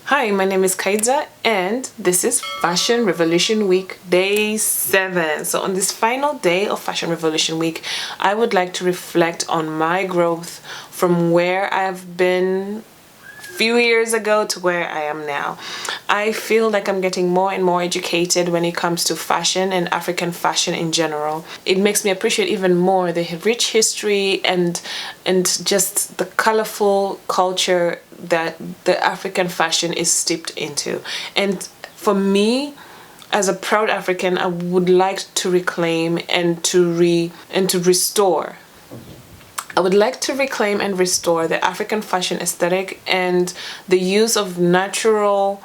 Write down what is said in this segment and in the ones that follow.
Hi, my name is Kaidza and this is Fashion Revolution Week Day 7. So on this final day of Fashion Revolution Week, I would like to reflect on my growth from where I've been a few years ago to where I am now. I feel like I'm getting more and more educated when it comes to fashion and African fashion in general. It makes me appreciate even more the rich history and just the colorful culture that the African fashion is steeped into. And for me, as a proud African, I would like to reclaim and to restore. I would like to reclaim and restore the African fashion aesthetic and the use of natural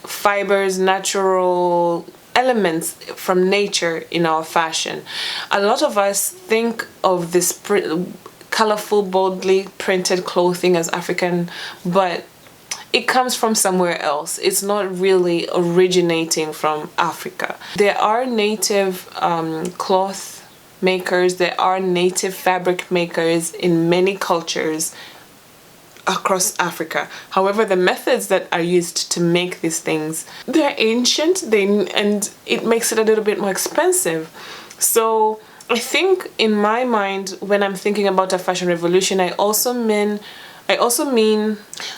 fibers, natural elements from nature in our fashion. A lot of us think of this colorful, boldly printed clothing as African, but it comes from somewhere else. It's not really originating from Africa. There are native cloth makers, there are native fabric makers in many cultures across Africa. However, the methods that are used to make these things, they're ancient, and it makes it a little bit more expensive. So I think in my mind, when I'm thinking about a fashion revolution, I also mean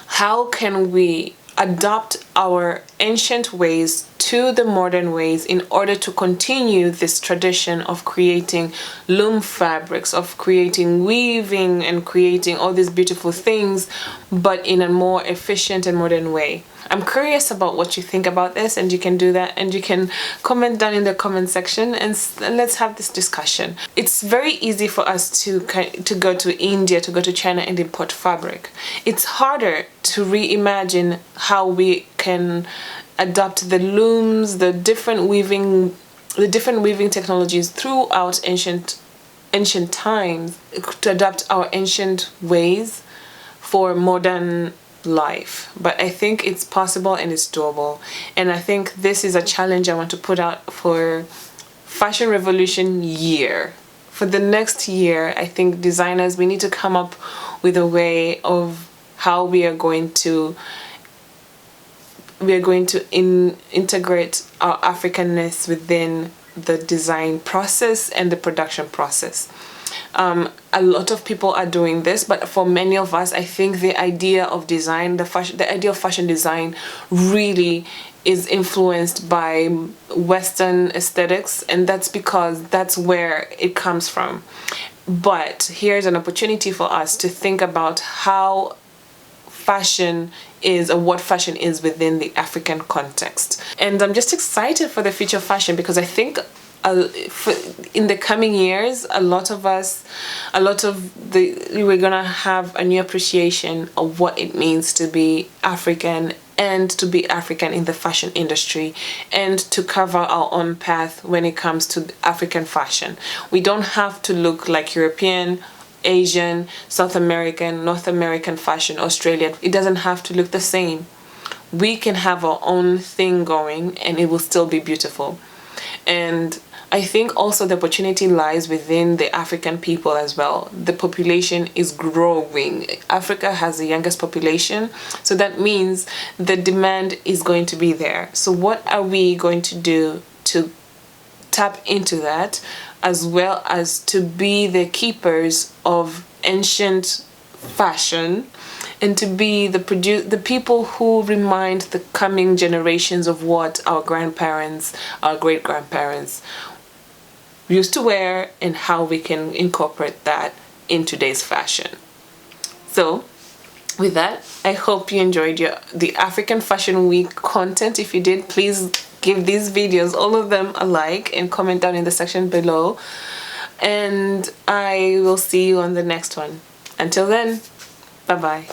how can we adopt our ancient ways to the modern ways in order to continue this tradition of creating loom fabrics, of creating weaving and creating all these beautiful things, but in a more efficient and modern way. I'm curious about what you think about this, and you can do that, and you can comment down in the comment section and let's have this discussion. It's very easy for us to go to India, to go to China and import fabric. It's harder to reimagine how we can adopt the looms, the different weaving technologies throughout ancient times, to adapt our ancient ways for modern life. But I think it's possible and it's doable, and I think this is a challenge I want to put out for Fashion Revolution year. For the next year, I think designers, we need to come up with a way of how we are going to integrate our Africanness within the design process and the production process. A lot of people are doing this, but for many of us, I think the idea of design, the idea of fashion design really is influenced by Western aesthetics, and that's because that's where it comes from. But here's an opportunity for us to think about how fashion is, or what fashion is within the African context. And I'm just excited for the future of fashion, because I think in the coming years, we're gonna have a new appreciation of what it means to be African, and to be African in the fashion industry, and to cover our own path when it comes to African fashion. We don't have to look like European, Asian, South American, North American fashion, Australian. It doesn't have to look the same. We can have our own thing going and it will still be beautiful. And I think also the opportunity lies within the African people as well. The population is growing. Africa has the youngest population, so that means the demand is going to be there. So what are we going to do to tap into that, as well as to be the keepers of ancient fashion, and to be the people who remind the coming generations of what our grandparents, our great-grandparents used to wear, and how we can incorporate that in today's fashion. So with that, I hope you enjoyed the African Fashion Week content. If you did, please give these videos, all of them, a like and comment down in the section below, and I will see you on the next one. Until then, bye bye.